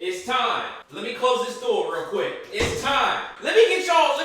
It's time. Let me close this door real quick. It's time. Let me get y'all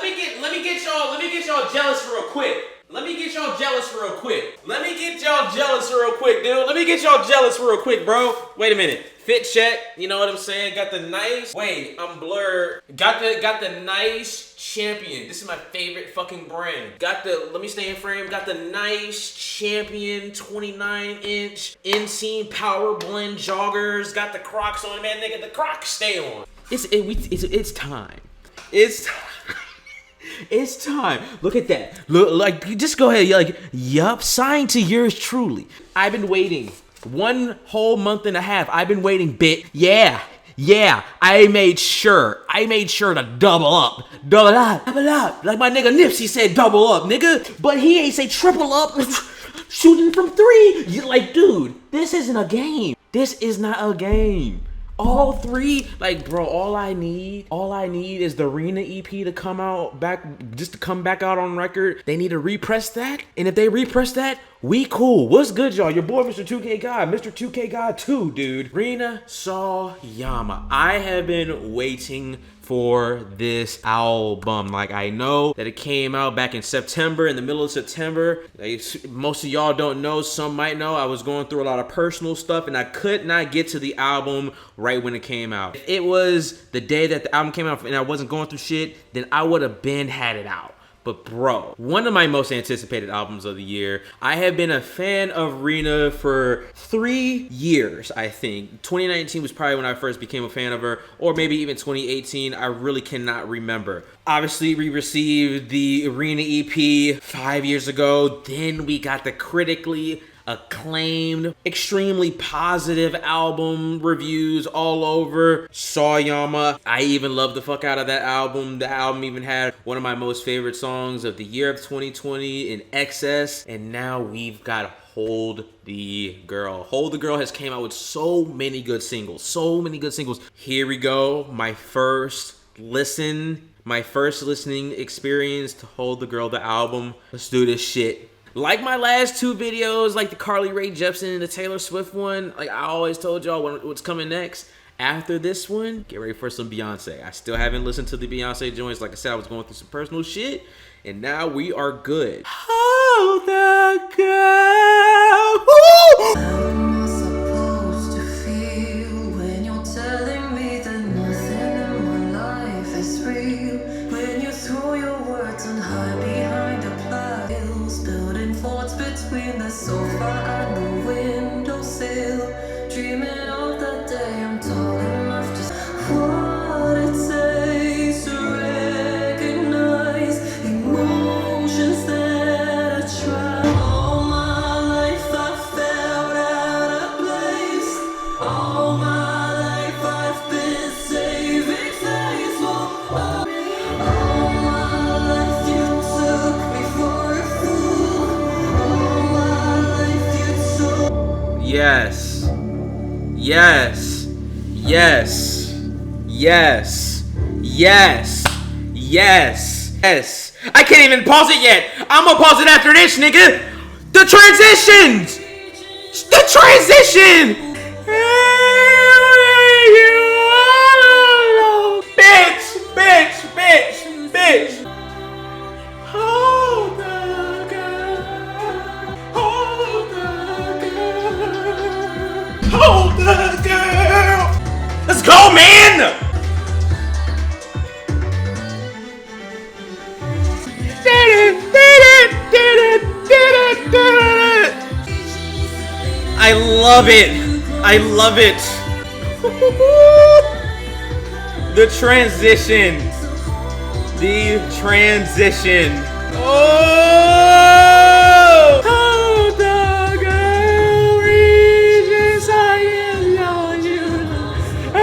jealous real quick. Let me get y'all jealous real quick. Let me get y'all jealous real quick, dude. Let me get y'all jealous real quick, bro. Wait a minute. Fit check, you know what I'm saying? Got the nice, wait, I'm blurred. Got the nice Champion. This is my favorite fucking brand. Let me stay in frame. Got the nice Champion 29-inch inseam power blend joggers. Got the Crocs on, man, nigga. The Crocs stay on. It's time. It's time. It's time. Look at that. Look, like, just go ahead. You're like, yup, signed to yours truly. I've been waiting 1 whole month and a half. I've been waiting, bit. Yeah. I made sure to double up. Like my nigga Nipsey said, double up, nigga. But he ain't say triple up. Shooting from 3. You're like, dude, this isn't a game. This is not a game. All 3, like, bro, all I need is the Rina EP to come back out on record. They need to repress that, and if they repress that, we cool. What's good, y'all? Your boy, Mr. 2K God, Mr. 2K God 2, dude. Rina Sawayama. I have been waiting for this album. Like, I know that it came out back in September, in the middle of September. Most of y'all don't know, some might know. I was going through a lot of personal stuff and I could not get to the album right when it came out. If it was the day that the album came out and I wasn't going through shit, then I would have had it out. But bro, one of my most anticipated albums of the year. I have been a fan of Rina for 3 years, I think. 2019 was probably when I first became a fan of her, or maybe even 2018. I really cannot remember. Obviously, we received the Rina EP 5 years ago. Then we got the critically acclaimed, extremely positive album reviews all over. Sawayama. I even love the fuck out of that album. The album even had one of my most favorite songs of the year of 2020 in Excess. And now we've got Hold the Girl. Hold the Girl has came out with so many good singles. Here we go. My first listening experience to Hold the Girl, the album. Let's do this shit. Like my last 2 videos, like the Carly Rae Jepsen and the Taylor Swift one, like I always told y'all what's coming next. After this one, get ready for some Beyonce. I still haven't listened to the Beyonce joints. Like I said, I was going through some personal shit, and now we are good. Hold the girl. Woo! How am I supposed to feel when you're telling me that nothing in my life is real? When you throw your words and hide behind the piles, building forts between the sofa and the windowsill, dreaming of the day I'm tall enough to what it takes to recognize emotions that I try. All my life I felt out of place. All my life I've been saving face for all my life you took me for a fool. All my life you took. Yes. Yes. Yes. Yes. Yes. Yes. Yes. I can't even pause it yet. I'm gonna pause it after this, nigga. The transitions. The transition. Bitch. Hold the girl. Hold the girl. Hold the girl. Let's go, man. I love it. The transition. Oh! Hold the girl, reaches I am on you. I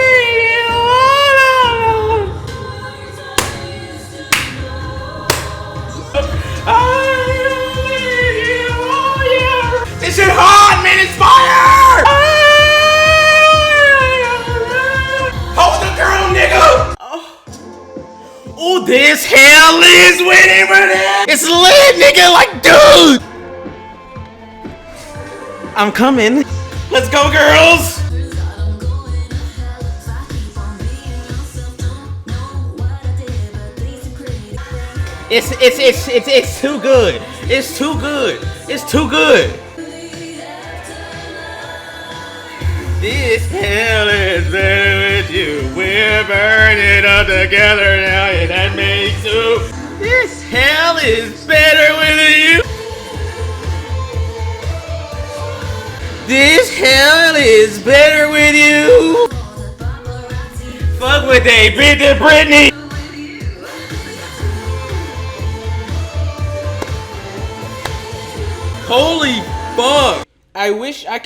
need you all alone. This shit hot, man, it's fire! Hold the girl, nigga! Oh, this hell is winning for this! It's lit, nigga, like, dude! I'm coming. Let's go, girls! It's too good. It's too good. It's too good. This hell is better with you. We're burning up together now, and that makes two. This hell is better with you. This hell is better with you. Fuck what they beat to Britney. Holy fuck. I wish I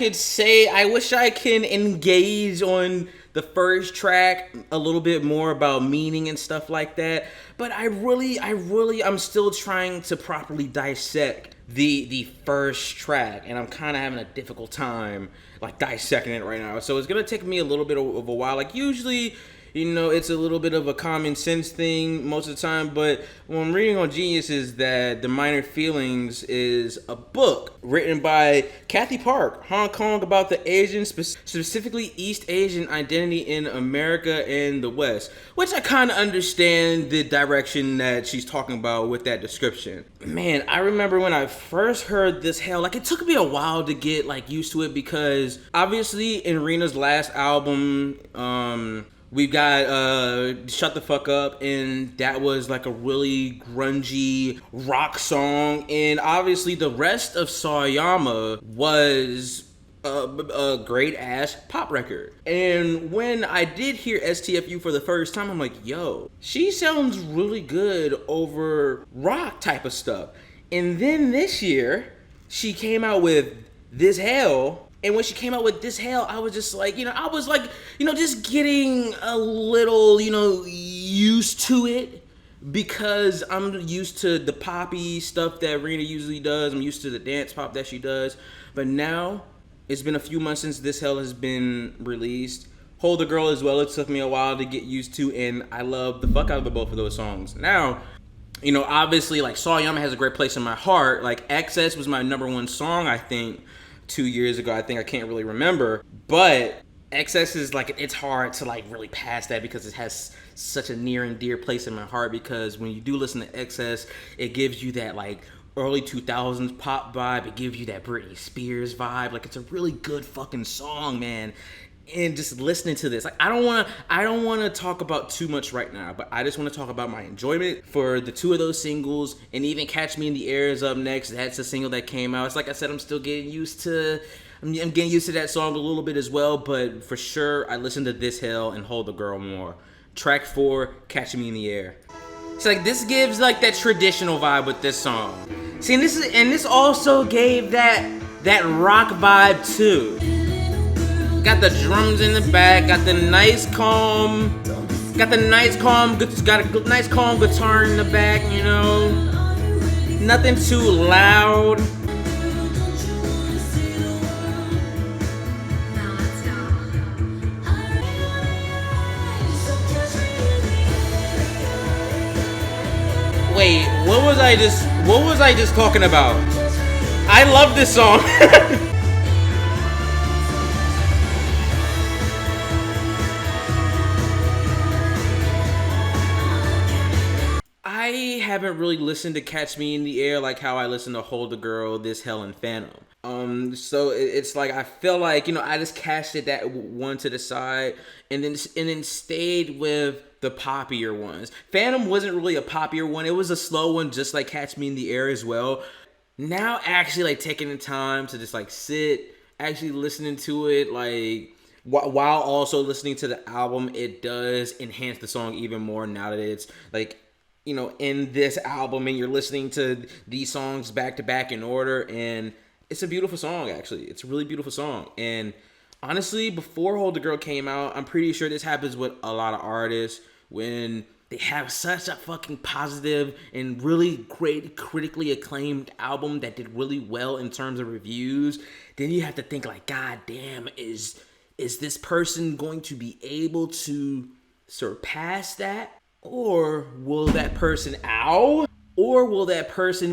can engage on the first track a little bit more about meaning and stuff like that. But I'm still trying to properly dissect the first track, and I'm kind of having a difficult time like dissecting it right now. So it's gonna take me a little bit of a while. Like usually, it's a little bit of a common sense thing most of the time, but what I'm reading on Genius is that The Minor Feelings is a book written by Kathy Park, Hong Kong, about the Asian, specifically East Asian identity in America and the West, which I kind of understand the direction that she's talking about with that description. Man, I remember when I first heard this hell, like it took me a while to get like used to it because obviously in Rina's last album, we've got Shut the Fuck Up, and that was like a really grungy rock song. And obviously the rest of Sawayama was a great ass pop record. And when I did hear STFU for the first time, I'm like, yo, she sounds really good over rock type of stuff. And then this year, she came out with This Hell. And when she came out with This Hell, I was just like, just getting a little, used to it because I'm used to the poppy stuff that Rina usually does. I'm used to the dance pop that she does. But now, it's been a few months since This Hell has been released. Hold the Girl as well, it took me a while to get used to, and I love the fuck out of the both of those songs. Now, obviously, like, Sawayama has a great place in my heart. Like, Excess was my number one song, I think, 2 years ago. I can't really remember, but Excess is like, it's hard to like really pass that because it has such a near and dear place in my heart, because when you do listen to Excess, it gives you that like early 2000s pop vibe. It gives you that Britney Spears vibe. Like, it's a really good fucking song, man. And just listening to this, like, I don't want to talk about too much right now, but I just want to talk about my enjoyment for the two of those singles, and even Catch Me in the Air is up next. That's a single that came out. It's like I said, I'm still getting used to. I'm getting used to that song a little bit as well, but for sure, I listen to This Hell and Hold the Girl more. Track 4, Catch Me in the Air. It's like, this gives like that traditional vibe with this song. See, and this also gave that rock vibe too. Got the drums in the back, got a nice calm guitar in the back, nothing too loud. Wait, what was I just talking about? I love this song. I haven't really listened to Catch Me in the Air like how I listen to Hold the Girl, This Hell, and Phantom. So it's like I feel like I just casted that one to the side and then stayed with the poppier ones. Phantom wasn't really a poppier one; it was a slow one, just like Catch Me in the Air as well. Now actually like taking the time to just like sit, actually listening to it, like while also listening to the album, it does enhance the song even more now that it's like, in this album and you're listening to these songs back to back in order, and it's a beautiful song, actually. It's a really beautiful song. And honestly, before Hold the Girl came out, I'm pretty sure this happens with a lot of artists when they have such a fucking positive and really great critically acclaimed album that did really well in terms of reviews. Then you have to think like, God damn, is this person going to be able to surpass that? Or will that person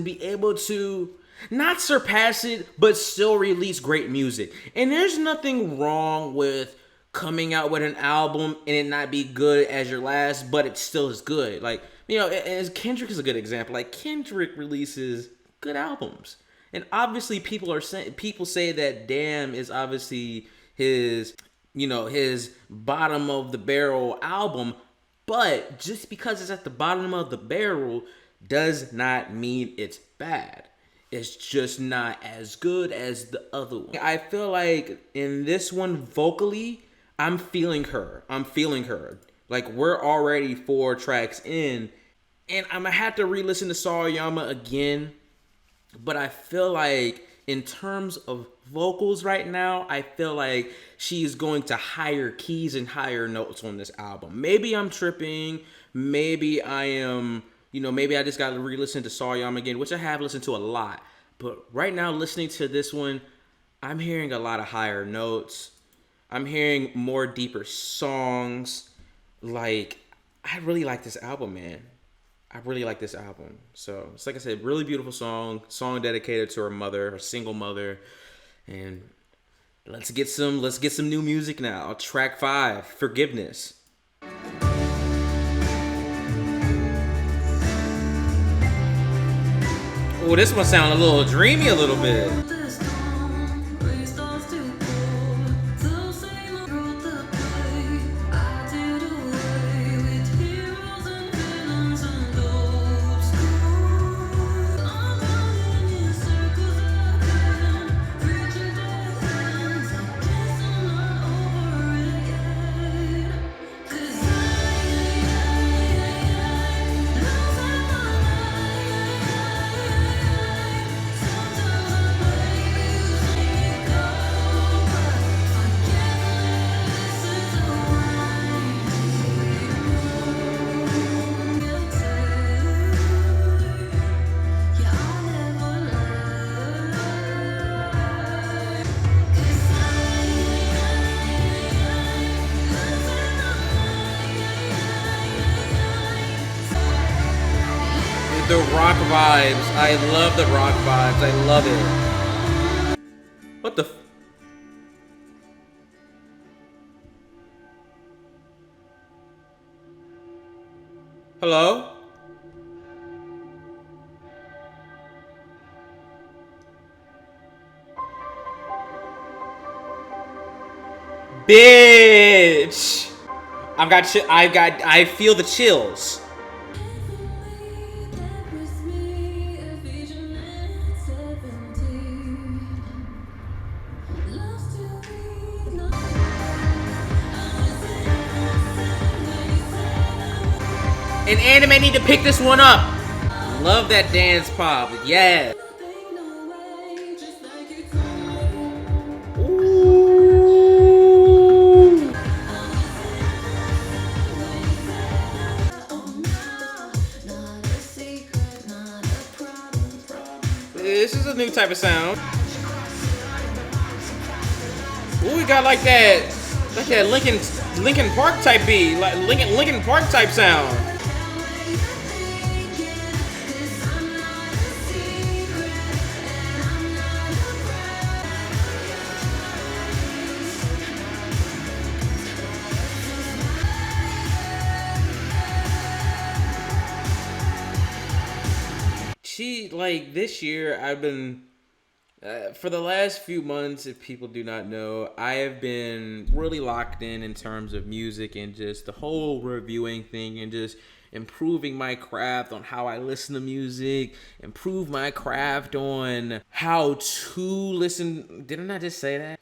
be able to not surpass it, but still release great music? And there's nothing wrong with coming out with an album and it not be good as your last, but it still is good. Like, You know, as Kendrick is a good example. Like Kendrick releases good albums, and obviously people say that Damn is obviously his, you know, his bottom of the barrel album. But just because it's at the bottom of the barrel does not mean it's bad. It's just not as good as the other one. I feel like in this one, vocally, I'm feeling her. I'm feeling her. Like, we're already 4 tracks in, and I'm gonna have to re-listen to Sawayama again. But I feel like in terms of vocals right now, I feel like she's going to higher keys and higher notes on this album. Maybe I'm tripping. Maybe I am, you know, maybe I just got to re-listen to Sawayama again, which I have listened to a lot. But right now, listening to this one, I'm hearing a lot of higher notes. I'm hearing more deeper songs. Like, I really like this album, man. I really like this album. So it's like I said, really beautiful song dedicated to her mother, her single mother. And let's get some new music now. Track 5, Forgiveness. Oh, this one sounds a little dreamy a little bit. The rock vibes. I love the rock vibes. I love it. What the Hello? Bitch! I feel the chills. And anime need to pick this one up. Love that dance pop. Yes. Ooh. This is a new type of sound. Ooh, we got like that Linkin Park type beat, like Linkin Park type sound. Like this year, I've been for the last few months, if people do not know, I have been really locked in terms of music and just the whole reviewing thing and just improving my craft on how I listen to music, improve my craft on how to listen. Didn't I just say that?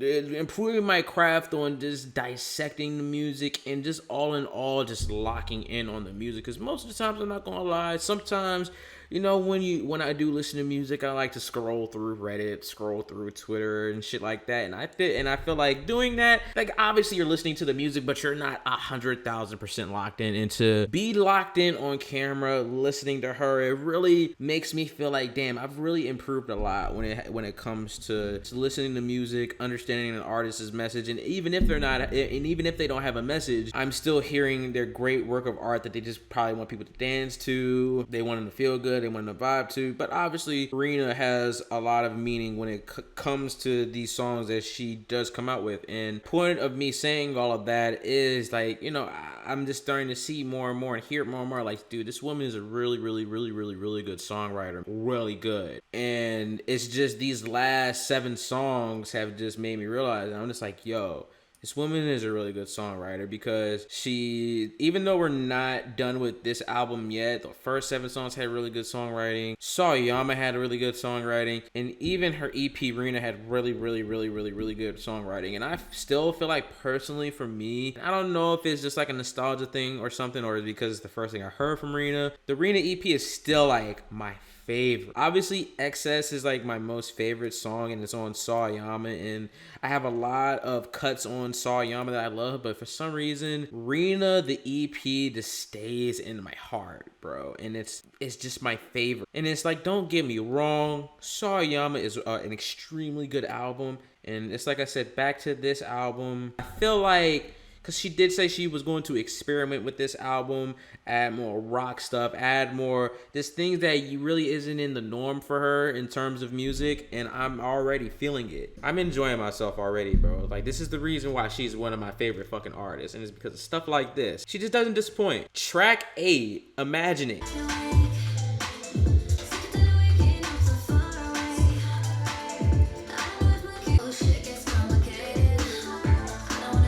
Improving my craft on just dissecting the music and just all in all just locking in on the music, because most of the times, I'm not gonna lie, sometimes, you know, when I do listen to music, I like to scroll through Reddit, scroll through Twitter and shit like that, and I feel like doing that, like, obviously you're listening to the music, but you're not 100,000% locked in. And to be locked in on camera listening to her, it really makes me feel like, damn, I've really improved a lot when it comes to listening to music, understanding an artist's message, and even if they don't have a message, I'm still hearing their great work of art that they just probably want people to dance to. They want them to feel good. they want to vibe to. But obviously, Rina has a lot of meaning when it comes to these songs that she does come out with. And point of me saying all of that is like, you know, I'm just starting to see more and more and hear more and more like, dude, this woman is a really, really, really, really, really good songwriter. Really good. And it's just these last 7 songs have just made me realize, and I'm just like, yo, this woman is a really good songwriter, because she, even though we're not done with this album yet, the first 7 songs had really good songwriting. Sawayama had really good songwriting. And even her EP, Rina, had really, really, really, really, really good songwriting. And I still feel like, personally, for me, I don't know if it's just like a nostalgia thing or something, or because it's the first thing I heard from Rina. The Rina EP is still like my favorite. Obviously, Excess is like my most favorite song, and it's on Sawayama, and I have a lot of cuts on Sawayama that I love, but for some reason, Rina, the EP, just stays in my heart, bro, and it's just my favorite. And it's like, don't get me wrong, Sawayama is an extremely good album, and it's like I said, back to this album, I feel like, because she did say she was going to experiment with this album, add more rock stuff, add more just things that you really isn't in the norm for her in terms of music, and I'm already feeling it. I'm enjoying myself already, bro. Like, this is the reason why she's one of my favorite fucking artists, and it's because of stuff like this. She just doesn't disappoint. Track 8, Imagine It.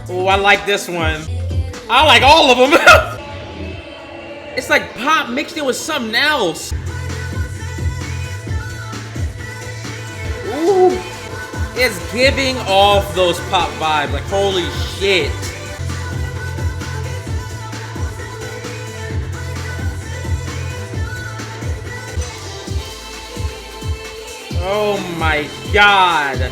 Oh, I like this one. I like all of them. It's like pop mixed in with something else. Ooh. It's giving off those pop vibes. Like, holy shit. Oh my god.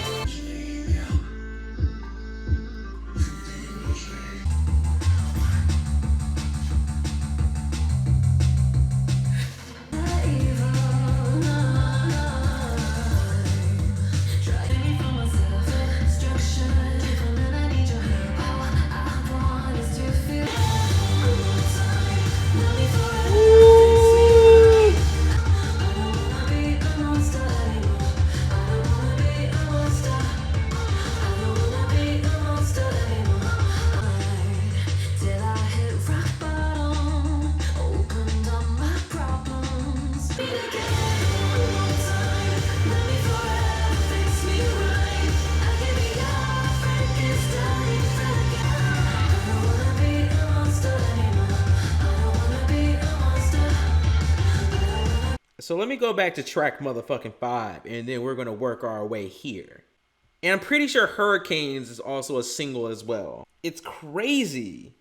So let me go back to track motherfucking 5, and then we're gonna work our way here. And I'm pretty sure Hurricanes is also a single as well. It's crazy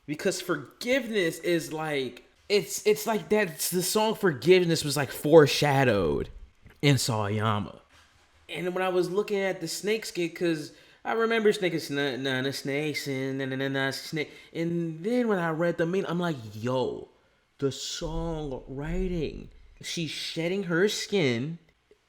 because Forgiveness is like, it's like that. The song Forgiveness was like foreshadowed in Sawayama. And when I was looking at the Snakeskin, because I remember snakes, the snakes, and snake. And then when I read the meaning, I'm like, yo, the songwriting. She's shedding her skin,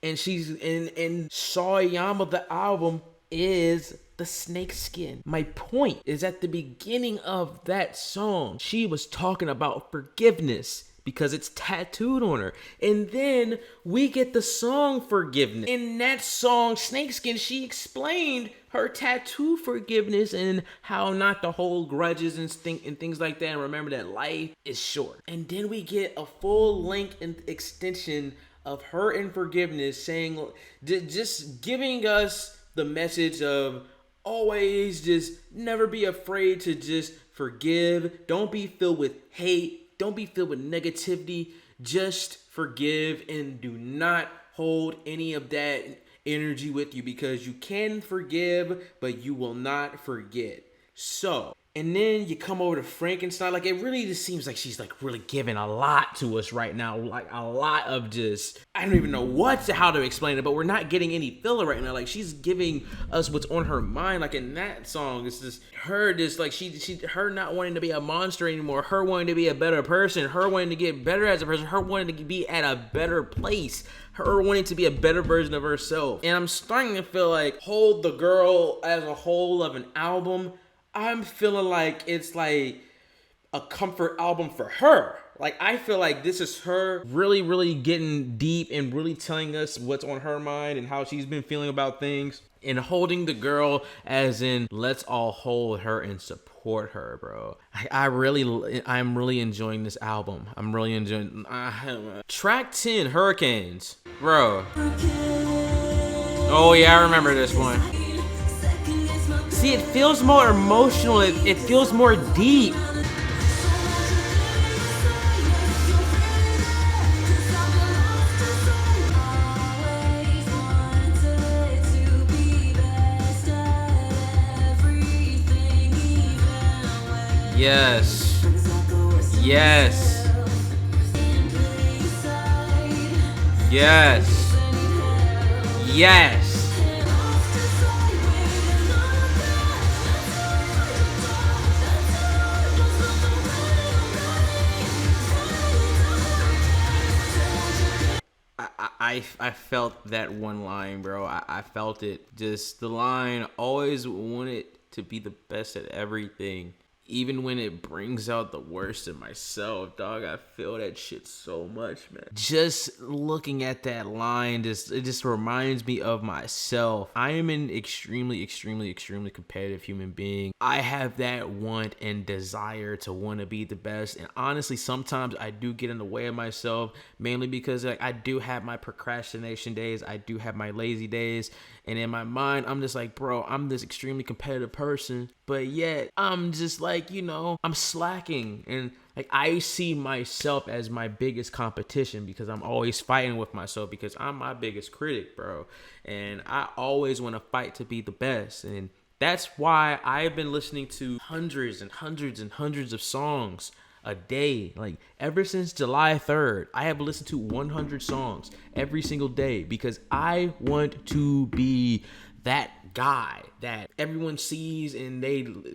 and she's in Sawayama, the album, is the snake skin. My point is, at the beginning of that song, she was talking about forgiveness because it's tattooed on her. And then we get the song Forgiveness. In that song, Snakeskin, she explained her tattoo forgiveness and how not to hold grudges and things like that, and remember that life is short. And then we get a full length extension of her in Forgiveness, saying, just giving us the message of always just never be afraid to just forgive. Don't be filled with hate. Don't be filled with negativity. Just forgive and do not hold any of that energy with you, because you can forgive, but you will not forget. So, and then you come over to Frankenstein. Like, it really just seems like she's like really giving a lot to us right now. Like a lot of just, I don't even know how to explain it, but we're not getting any filler right now. Like, she's giving us what's on her mind. Like in that song, it's just her just like her not wanting to be a monster anymore, her wanting to be a better person, her wanting to get better as a person, her wanting to be at a better place, her wanting to be a better version of herself. And I'm starting to feel like Hold the Girl as a whole of an album, I'm feeling like it's like a comfort album for her. Like, I feel like this is her really, really getting deep and really telling us what's on her mind and how she's been feeling about things. And holding the girl as in, let's all hold her and support her, bro. I'm really enjoying this album. I'm really enjoying track 10, Hurricanes, bro. Oh yeah, I remember this one. See, it feels more emotional. It feels more deep. Yes. Yes. Yes. Yes. I felt that one line, bro. I felt it. Just the line, always wanted to be the best at everything. Even when it brings out the worst in myself, dog, I feel that shit so much, man. Just looking at that line, it just reminds me of myself. I am an extremely, extremely, extremely competitive human being. I have that want and desire to want to be the best. And honestly, sometimes I do get in the way of myself, mainly because like I do have my procrastination days. I do have my lazy days. And in my mind, I'm just like, bro, I'm this extremely competitive person, but yet I'm just like, you know, I'm slacking. And like, I see myself as my biggest competition because I'm always fighting with myself because I'm my biggest critic, bro. And I always want to fight to be the best. And that's why I've been listening to hundreds and hundreds and hundreds of songs a day. Like ever since July 3rd, I have listened to 100 songs every single day because I want to be that guy that everyone sees, and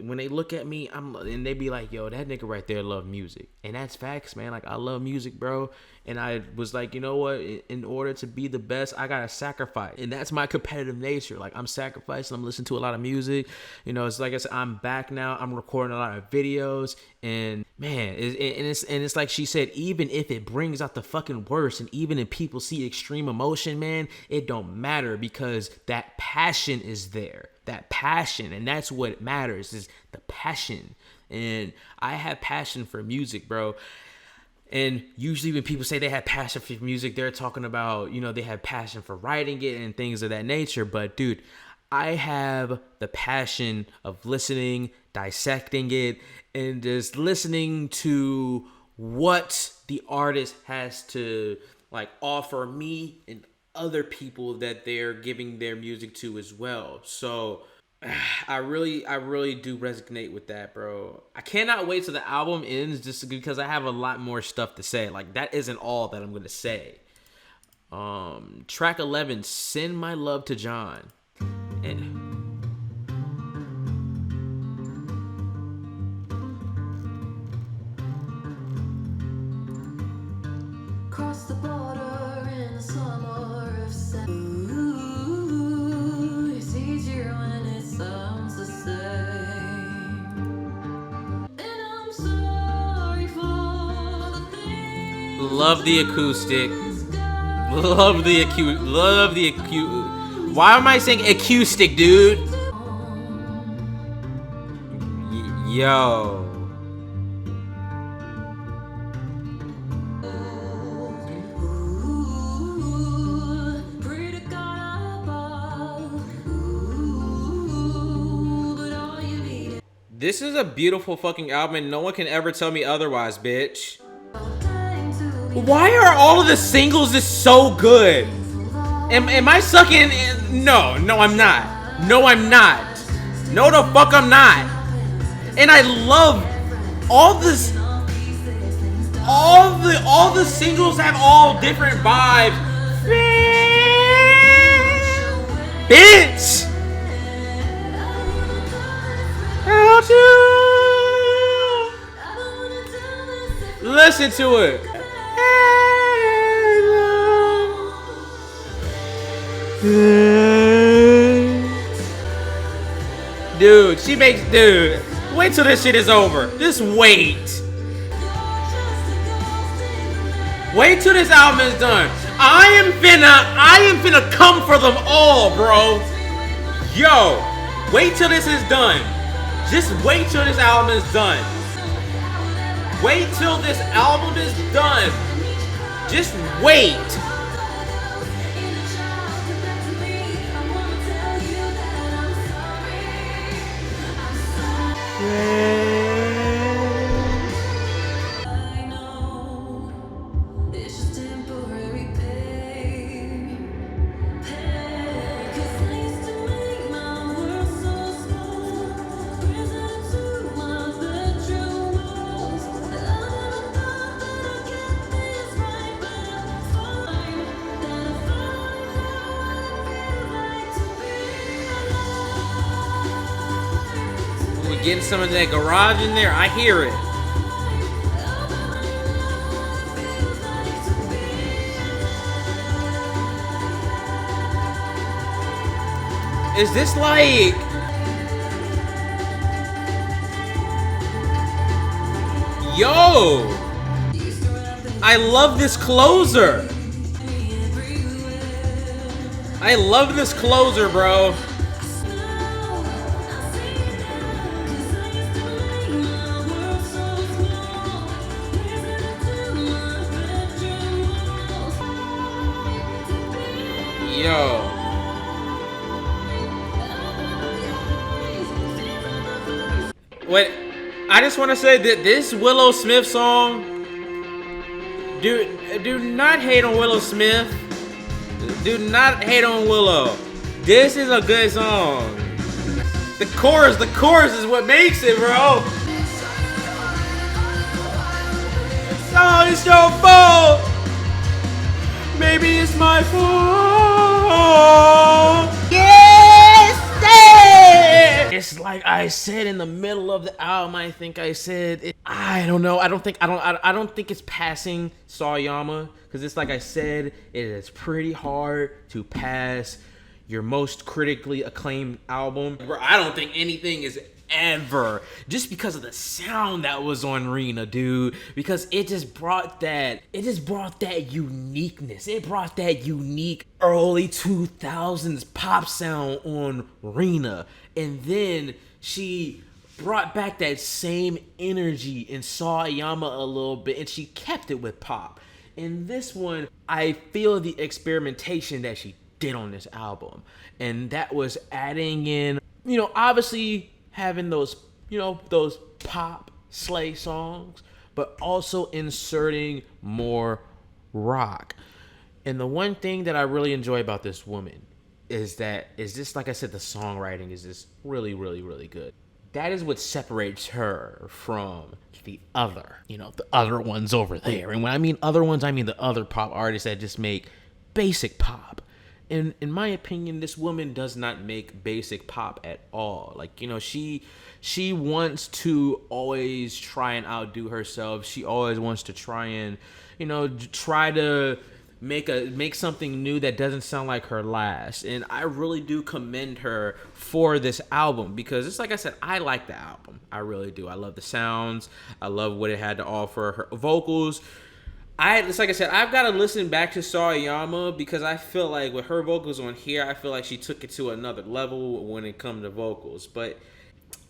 when they look at me, and they be like, yo, that nigga right there love music. And that's facts, man. Like, I love music, bro. And I was like, you know what, in order to be the best, I gotta sacrifice. And that's my competitive nature. Like, I'm sacrificing. I'm listening to a lot of music. You know, it's like I said, I'm back now. I'm recording a lot of videos. And man, it's like she said, even if it brings out the fucking worst, and even if people see extreme emotion, man, it don't matter because that passion is there. That passion, and that's what matters, is the passion. And I have passion for music, bro. And usually when people say they have passion for music, they're talking about, you know, they have passion for writing it and things of that nature. But dude, I have the passion of listening, dissecting it, and just listening to what the artist has to like offer me and other people that they're giving their music to as well. So I really do resonate with that, bro. I cannot wait till the album ends just because I have a lot more stuff to say. Like, that isn't all that I'm going to say. Track 11, Send My Love to John. And cross the border in the summer of it's easier when it sounds the same. And I'm sorry for the things. Love the acoustic. Love the acoustic. Why am I saying acoustic, dude? Yo. This is a beautiful fucking album, and no one can ever tell me otherwise, bitch. Why are all of the singles just so good? Am I sucking? No, I'm not. No, I'm not. No, the fuck I'm not. And I love all this. All the singles have all different vibes. Bitch. Listen to it. Dude, wait till this shit is over. Just wait. Wait till this album is done. I am finna come for them all, bro. Yo, wait till this is done. Just wait till this album is done. Wait till this album is done. Just wait. We're getting some of that garage in there. I hear it. Is this like... Yo! I love this closer. I love this closer, bro. Yo. Wait, I just want to say that this Willow Smith song, do not hate on Willow Smith. Do not hate on Willow. This is a good song. The chorus is what makes it, bro. Oh, it's your fault. Maybe it's my fault. Yes, sir. It's like I said in the middle of the album. I think I said it. I don't know. I don't think it's passing Sawayama, because it's like I said, it is pretty hard to pass your most critically acclaimed album. Bro, I don't think anything is ever, just because of the sound that was on Rina, dude, because it just brought that uniqueness. It brought that unique early 2000s pop sound on Rina, and then she brought back that same energy in Sawayama a little bit, and she kept it with pop. In this one, I feel the experimentation that she did on this album, and that was adding in, obviously having those pop slay songs, but also inserting more rock. And the one thing that I really enjoy about this woman is just like I said, the songwriting is just really, really, really good. That is what separates her from the other ones over there. And when I mean other ones, I mean the other pop artists that just make basic pop. And in my opinion, this woman does not make basic pop at all. Like, she wants to always try and outdo herself. She always wants to try and, try to make something new that doesn't sound like her last. And I really do commend her for this album, because it's like I said, I like the album. I really do. I love the sounds. I love what it had to offer. Her vocals. It's like I said, I've got to listen back to Sawayama, because I feel like with her vocals on here, I feel like she took it to another level when it comes to vocals. But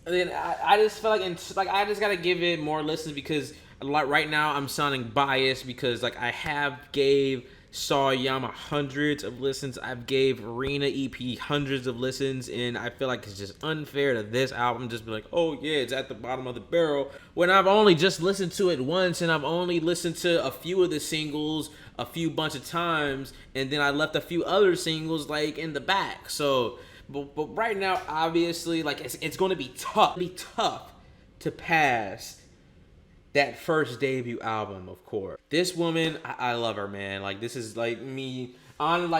then I just feel like I just got to give it more listens, because like right now I'm sounding biased, because like I have gave Sawayama hundreds of listens. I've gave Rina EP hundreds of listens, and I feel like it's just unfair to this album just be like, oh yeah, it's at the bottom of the barrel, when I've only just listened to it once, and I've only listened to a few of the singles a few bunch of times, and then I left a few other singles like in the back. So but right now, obviously, like it's going to be tough to pass that first debut album, of course. This woman, I love her, man. Like, this is like me. I'm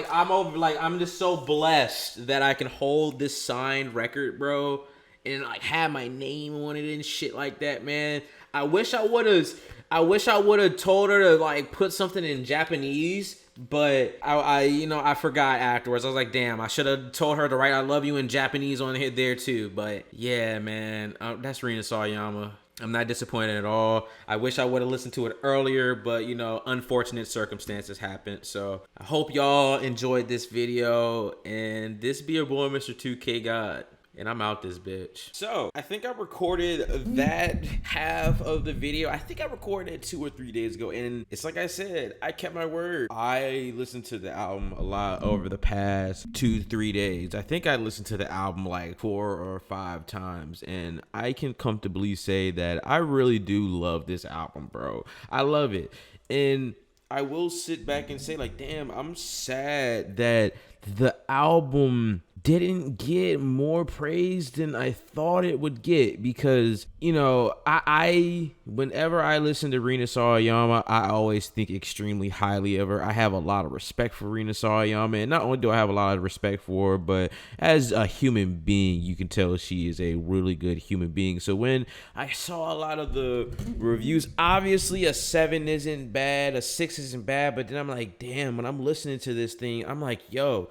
just so blessed that I can hold this signed record, bro, and like have my name on it and shit like that, man. I wish I would have told her to like put something in Japanese, but I forgot afterwards. I was like, damn, I should have told her to write "I love you" in Japanese on here there too. But yeah, man, that's Rina Sawayama. I'm not disappointed at all. I wish I would have listened to it earlier, but you know, unfortunate circumstances happened. So I hope y'all enjoyed this video, and this be your boy, Mr. 2K God. And I'm out this bitch. So I think I recorded that half of the video. I think I recorded it 2 or 3 days ago. And it's like I said, I kept my word. I listened to the album a lot over the past 2-3 days. I think I listened to the album like 4 or 5 times. And I can comfortably say that I really do love this album, bro. I love it. And I will sit back and say, like, damn, I'm sad that the album didn't get more praise than I thought it would get, because, you know, I whenever I listen to Rina Sawayama, I always think extremely highly of her. I have a lot of respect for Rina Sawayama, and not only do I have a lot of respect for her, but as a human being, you can tell she is a really good human being. So when I saw a lot of the reviews, obviously a 7 isn't bad, a 6 isn't bad, but then I'm like, damn, when I'm listening to this thing, I'm like, yo,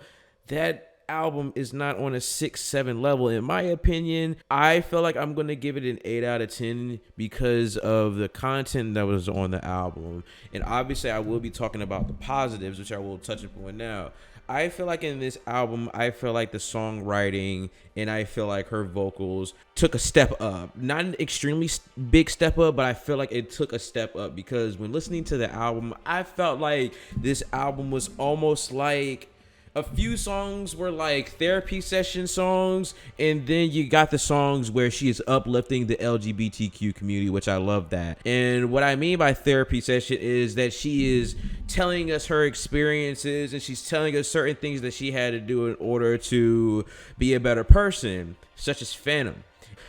that album is not on a 6-7 level. In my opinion, I feel like I'm gonna give it an 8 out of 10 because of the content that was on the album. And obviously I will be talking about the positives, which I will touch upon now. I feel like in this album, I feel like the songwriting and I feel like her vocals took a step up. Not an extremely big step up, but I feel like it took a step up, because when listening to the album, I felt like this album was almost like a few songs were like therapy session songs, and then you got the songs where she is uplifting the LGBTQ community, which I love that. And what I mean by therapy session is that she is telling us her experiences, and she's telling us certain things that she had to do in order to be a better person, such as Phantom.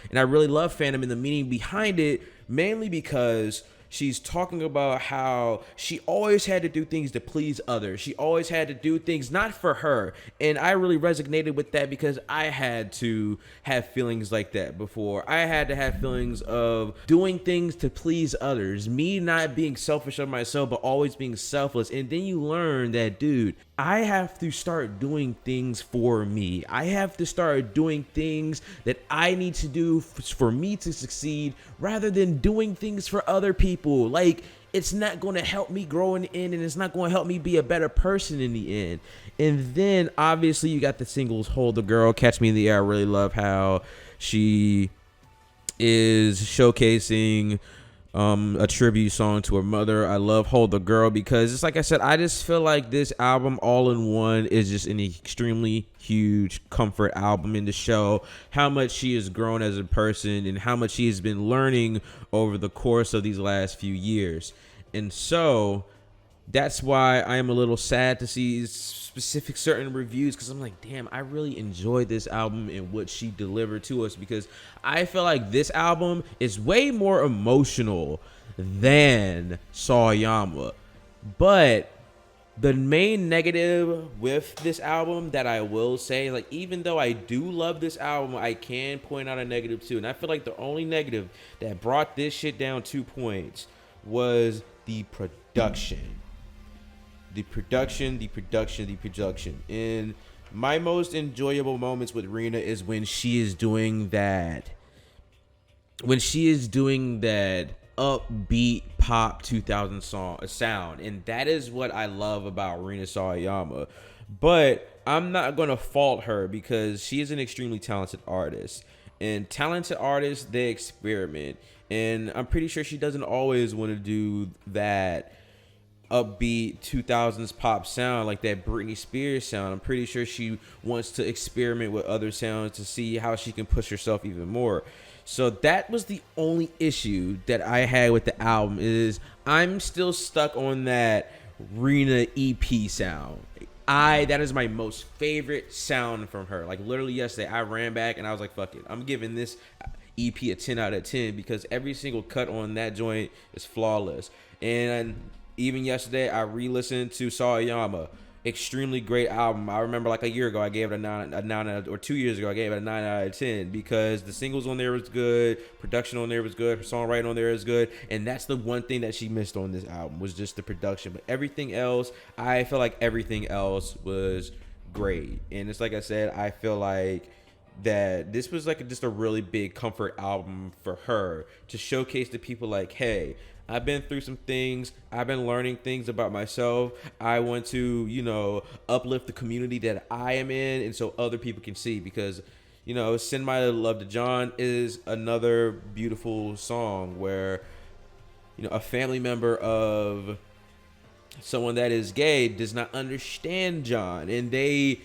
And I really love Phantom and the meaning behind it, mainly because she's talking about how she always had to do things to please others. She always had to do things not for her. And I really resonated with that, because I had to have feelings like that before. I had to have feelings of doing things to please others. Me not being selfish of myself, but always being selfless. And then you learn that, dude, I have to start doing things for me. I have to start doing things that I need to do for me to succeed, rather than doing things for other people. Like, it's not going to help me grow in the end, and it's not going to help me be a better person in the end. And then obviously you got the singles Hold the Girl, Catch Me in the Air. I really love how she is showcasing a tribute song to her mother. I love Hold the Girl, because it's like I said, I just feel like this album all in one is just an extremely huge comfort album in the show how much she has grown as a person and how much she has been learning over the course of these last few years. And so that's why I am a little sad to see specific certain reviews, because I'm like, damn, I really enjoyed this album and what she delivered to us, because I feel like this album is way more emotional than Sawayama. But the main negative with this album that I will say, like, even though I do love this album, I can point out a negative too. And I feel like the only negative that brought this shit down 2 points was the production. The production. And my most enjoyable moments with Rina is when she is doing that. When she is doing that upbeat pop 2000 sound. And that is what I love about Rina Sawayama. But I'm not going to fault her, because she is an extremely talented artist. And talented artists, they experiment. And I'm pretty sure she doesn't always want to do that upbeat 2000s pop sound like that Britney Spears sound. I'm pretty sure she wants to experiment with other sounds to see how she can push herself even more. So that was the only issue that I had with the album, is I'm still stuck on that Rina EP sound. That is my most favorite sound from her. Like, literally yesterday I ran back and I was like, fuck it, I'm giving this EP a 10 out of 10, because every single cut on that joint is flawless. And even yesterday, I re-listened to Sawayama. Extremely great album. I remember like a year ago, I gave it a 9, or 2 years ago, I gave it a 9 out of 10, because the singles on there was good, production on there was good, her songwriting on there is good, and that's the one thing that she missed on this album, was just the production. But everything else, I feel like everything else was great. And it's like I said, I feel like that this was like just a really big comfort album for her to showcase to people like, hey, I've been through some things. I've been learning things about myself. I want to, you know, uplift the community that I am in, and so other people can see. Because, you know, Send My Love to John is another beautiful song where, you know, a family member of someone that is gay does not understand John, and they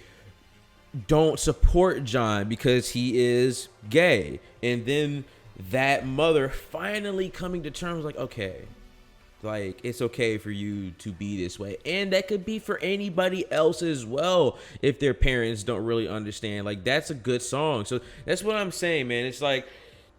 don't support John because he is gay. And then that mother finally coming to terms like, okay, like, it's okay for you to be this way. And that could be for anybody else as well if their parents don't really understand. Like, that's a good song. So that's what I'm saying, man. It's like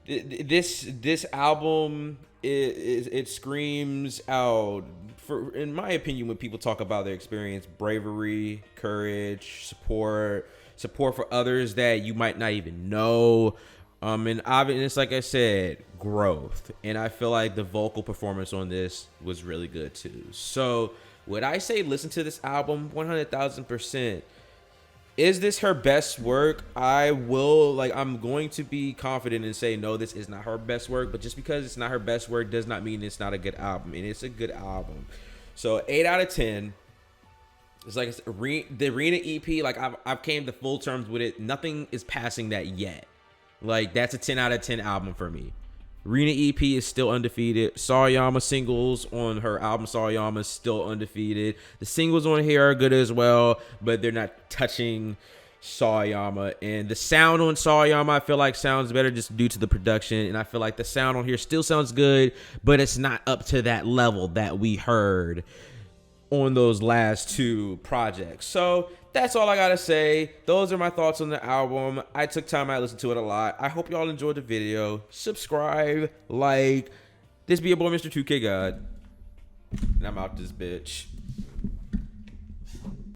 this album, it screams out, for, in my opinion, when people talk about their experience, bravery, courage, support for others that you might not even know. And obviously, it's like I said, growth. And I feel like the vocal performance on this was really good too. So would I say listen to this album? 100,000%. Is this her best work? I'm going to be confident and say, no, this is not her best work. But just because it's not her best work does not mean it's not a good album. And it's a good album. So 8 out of 10. It's like the Rina EP, like I've came to full terms with it. Nothing is passing that yet. Like, that's a 10 out of 10 album for me. Rina EP is still undefeated. Sawayama singles on her album Sawayama is still undefeated. The singles on here are good as well, but they're not touching Sawayama. And the sound on Sawayama, I feel like sounds better just due to the production. And I feel like the sound on here still sounds good, but it's not up to that level that we heard on those last two projects. So that's all I gotta say. Those are my thoughts on the album. I took time, I listened to it a lot. I hope y'all enjoyed the video. Subscribe, like. This be your boy, Mr. 2K God. And I'm out this bitch.